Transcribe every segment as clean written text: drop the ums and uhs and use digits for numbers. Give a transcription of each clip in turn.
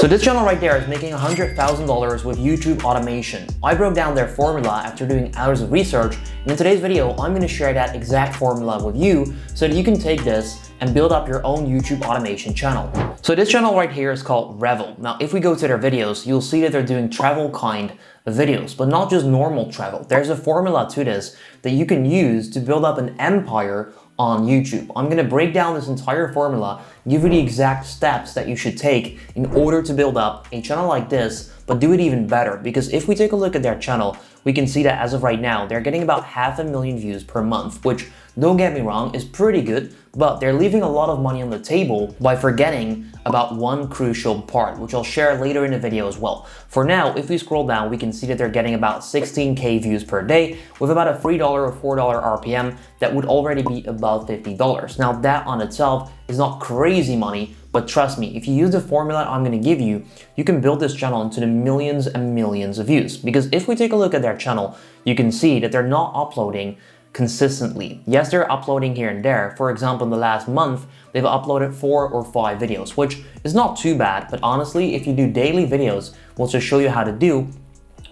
So this channel right there is making $100,000 with YouTube automation. I broke down their formula after doing hours of research, and in today's video, I'm going to share that exact formula with you so that you can take this and build up your own YouTube automation channel. So this channel right here is called Revel. Now, if we go to their videos, you'll see that they're doing travel kind of videos, but not just normal travel. There's a formula to this that you can use to build up an empire on YouTube. I'm going to break down this entire formula, give you the exact steps that you should take in order to build up a channel like this, but do it even better. Because if we take a look at their channel, we can see that as of right now, they're getting about 500,000 views per month, which, don't get me wrong, is pretty good, but they're leaving a lot of money on the table by forgetting about one crucial part, which I'll share later in the video as well. For now, if we scroll down, we can see that they're getting about 16K views per day with about a $3 or $4 RPM that would already be about $50. Now, that on itself is not crazy money, but trust me, if you use the formula I'm going to give you, you can build this channel into the millions and millions of views. Because if we take a look at their channel, you can see that they're not uploading consistently. Yes, they're uploading here and there. For example, in the last month, they've uploaded 4 or 5 videos, which is not too bad. But honestly, if you do daily videos, we'll just show you how to do,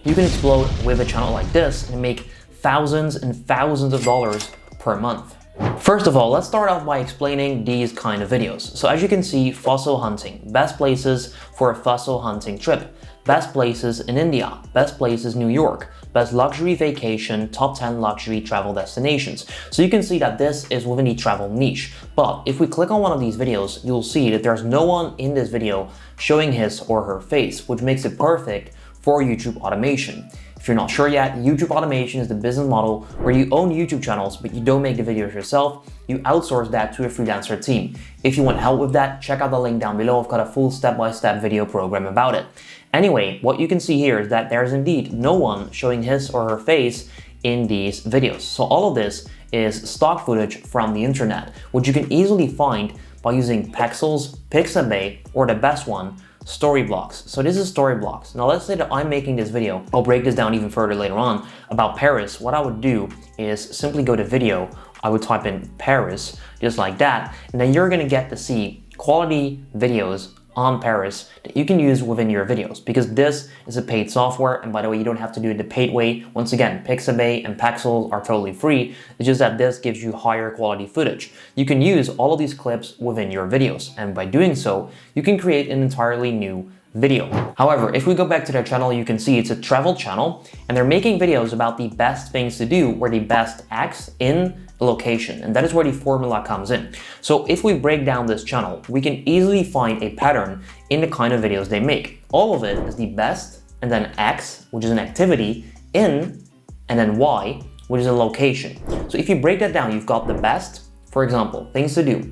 you can explode with a channel like this and make thousands and thousands of dollars per month. First of all, let's start off by explaining these kind of videos. So as you can see, fossil hunting, best places for a fossil hunting trip, best places in India, best places New York, best luxury vacation, top 10 luxury travel destinations. So you can see that this is within the travel niche. But if we click on one of these videos, you'll see that there's no one in this video showing his or her face, which makes it perfect for YouTube automation. If you're not sure yet, YouTube automation is the business model where you own YouTube channels, but you don't make the videos yourself. You outsource that to a freelancer team. If you want help with that, check out the link down below. I've got a full step-by-step video program about it. Anyway, what you can see here is that there's indeed no one showing his or her face in these videos. So all of this is stock footage from the internet, which you can easily find by using Pexels, Pixabay, or the best one, Storyblocks. So this is Storyblocks. Now let's say that I'm making this video. I'll break this down even further later on about Paris. What I would do is simply go to video. I would type in Paris, just like that. And then you're gonna get to see quality videos on Paris that you can use within your videos, because this is a paid software. And by the way, you don't have to do it the paid way. Once again, Pixabay and Pexels are totally free. It's just that this gives you higher quality footage. You can use all of these clips within your videos, and by doing so, you can create an entirely new video. However, if we go back to their channel, you can see it's a travel channel, and they're making videos about the best things to do where the best acts in a location, and that is where the formula comes in. So if we break down this channel, we can easily find a pattern in the kind of videos they make. All of it is the best, and then X, which is an activity, in, and then Y, which is a location. So if you break that down, you've got the best, for example, things to do,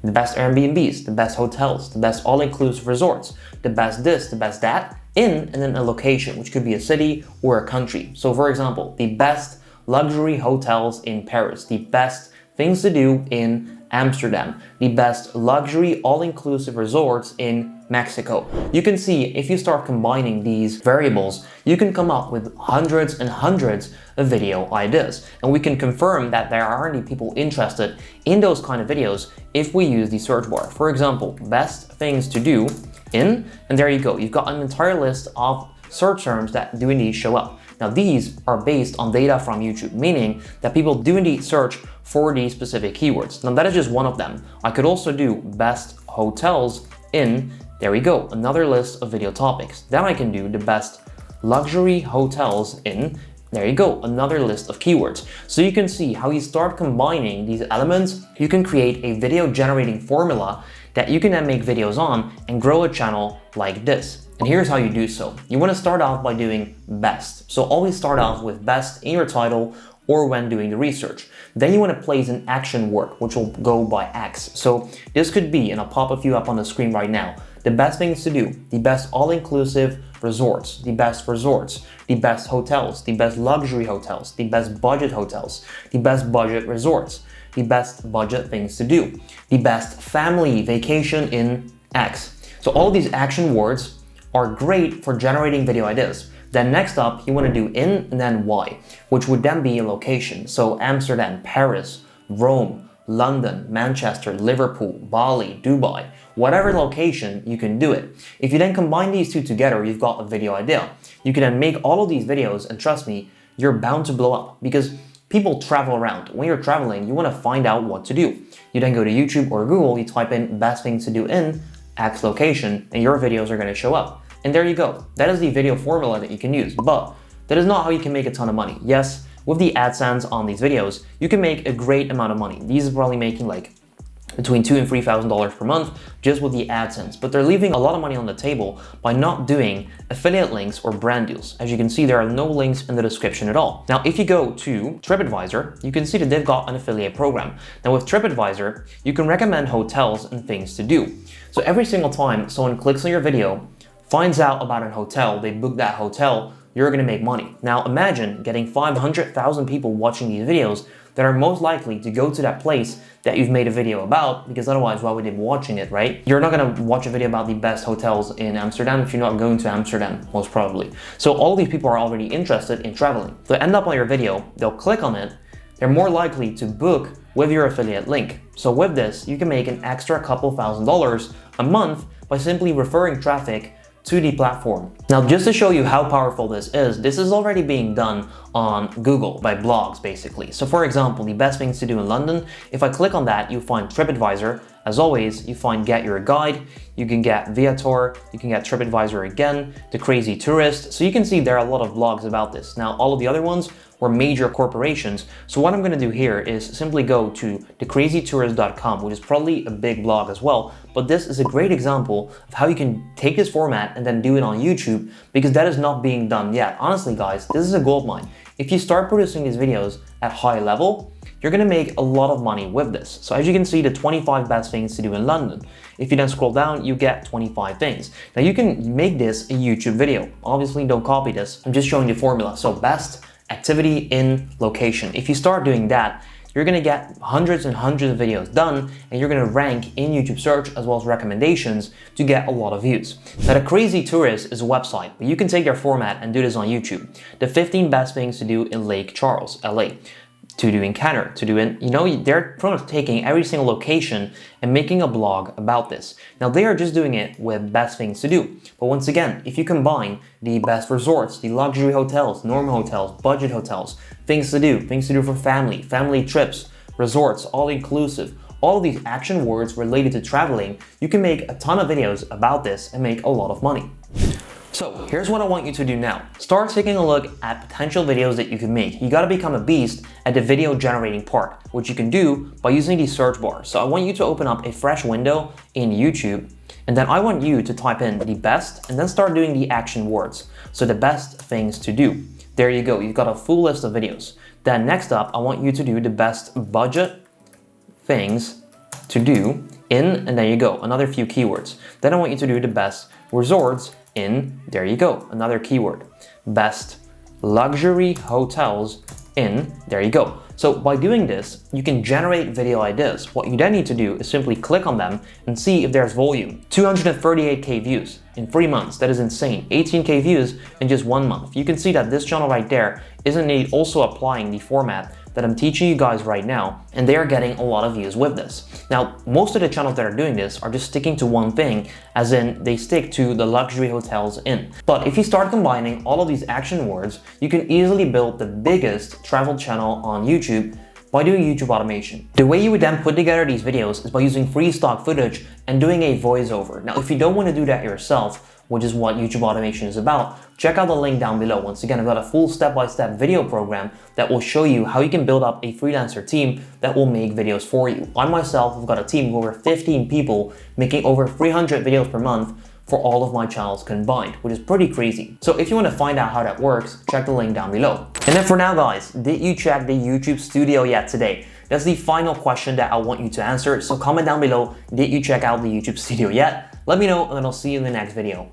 the best Airbnbs, the best hotels, the best all-inclusive resorts, the best this, the best that, in, and then a location, which could be a city or a country. So for example, the best luxury hotels in Paris, the best things to do in Amsterdam, the best luxury all-inclusive resorts in Mexico. You can see if you start combining these variables, you can come up with hundreds and hundreds of video ideas. And we can confirm that there are already people interested in those kind of videos if we use the search bar. For example, best things to do in, and there you go. You've got an entire list of search terms that do indeed show up. Now, these are based on data from YouTube, meaning that people do indeed search for these specific keywords. Now, that is just one of them. I could also do best hotels in, there we go, another list of video topics. Then I can do the best luxury hotels in, there you go, another list of keywords. So you can see how you start combining these elements, you can create a video generating formula that you can then make videos on and grow a channel like this. And here's how you do so. You want to start off by doing best. So always start off with best in your title or when doing the research. Then you want to place an action word, which will go by X. So this could be, and I'll pop a few up on the screen right now, the best things to do, the best all-inclusive resorts, the best hotels, the best luxury hotels, the best budget resorts, the best budget things to do, the best family vacation in X. So all of these action words are great for generating video ideas. Then next up, you want to do in and then Y, which would then be a location. So Amsterdam, Paris, Rome, London, Manchester, Liverpool, Bali, Dubai. whatever location, you can do it. If you then combine these two together, you've got a video idea. You can then make all of these videos, and trust me, you're bound to blow up because people travel around. When you're traveling, you want to find out what to do. You then go to YouTube or Google, you type in best things to do in X location, and your videos are going to show up. And there you go. That is the video formula that you can use. But that is not how you can make a ton of money. Yes, with the AdSense on these videos, you can make a great amount of money. These are probably making like between $2,000 and $3,000 per month just with the AdSense, but they're leaving a lot of money on the table by not doing affiliate links or brand deals. As you can see, there are no links in the description at all. Now, if you go to TripAdvisor, you can see that they've got an affiliate program. Now with TripAdvisor, you can recommend hotels and things to do. So every single time someone clicks on your video, finds out about a hotel, they book that hotel, you're gonna make money. Now imagine getting 500,000 people watching these videos that are most likely to go to that place that you've made a video about, because otherwise why would they be watching it, right? You're not gonna watch a video about the best hotels in Amsterdam if you're not going to Amsterdam, most probably. So all these people are already interested in traveling. They'll end up on your video, they'll click on it, they're more likely to book with your affiliate link. So with this, you can make an extra couple $1,000s a month by simply referring traffic to the platform. Now, just to show you how powerful this is already being done on Google by blogs, basically. So for example, the best things to do in London, if I click on that, you find TripAdvisor. As always, you find Get Your Guide, you can get Viator, you can get TripAdvisor again, The Crazy Tourist. So you can see there are a lot of blogs about this. Now, all of the other ones were major corporations. So what I'm gonna do here is simply go to thecrazytourist.com, which is probably a big blog as well. But this is a great example of how you can take this format and then do it on YouTube, because that is not being done yet. Honestly, guys, this is a goldmine. If you start producing these videos at high level, you're gonna make a lot of money with this. So as you can see, the 25 best things to do in London. If you then scroll down, you get 25 things. Now you can make this a YouTube video. Obviously, don't copy this. I'm just showing the formula. So best activity in location. If you start doing that, you're gonna get hundreds and hundreds of videos done, and you're gonna rank in YouTube search as well as recommendations to get a lot of views. Now, The Crazy Tourist is a website, but you can take their format and do this on YouTube. The 15 best things to do in Lake Charles, LA. To do in Canada, to do in, they're pretty much taking every single location and making a blog about this. Now, they are just doing it with best things to do. But once again, if you combine the best resorts, the luxury hotels, normal hotels, budget hotels, things to do for family trips, resorts, all inclusive, all of these action words related to traveling, you can make a ton of videos about this and make a lot of money. So here's what I want you to do now. Start taking a look at potential videos that you can make. You gotta become a beast at the video generating part, which you can do by using the search bar. So I want you to open up a fresh window in YouTube, and then I want you to type in the best and then start doing the action words. So the best things to do. There you go, you've got a full list of videos. Then next up, I want you to do the best budget things to do in, and there you go, another few keywords. Then I want you to do the best resorts in, there you go, another keyword. Best luxury hotels in, there you go. So by doing this, you can generate video ideas. What you then need to do is simply click on them and see if there's volume. 238K views in 3 months, that is insane. 18K views in just 1 month. You can see that this channel right there is indeed also applying the format that I'm teaching you guys right now, and they are getting a lot of views with this. Now, most of the channels that are doing this are just sticking to one thing, as in they stick to the luxury hotels in. But if you start combining all of these action words, you can easily build the biggest travel channel on YouTube by doing YouTube automation. The way you would then put together these videos is by using free stock footage and doing a voiceover. Now, if you don't want to do that yourself, which is what YouTube automation is about, check out the link down below. Once again, I've got a full step-by-step video program that will show you how you can build up a freelancer team that will make videos for you. I myself have got a team of over 15 people making over 300 videos per month for all of my channels combined, which is pretty crazy. So if you want to find out how that works, check the link down below. And then for now, guys, did you check the YouTube Studio yet today? That's the final question that I want you to answer. So comment down below, did you check out the YouTube Studio yet? Let me know, and then I'll see you in the next video.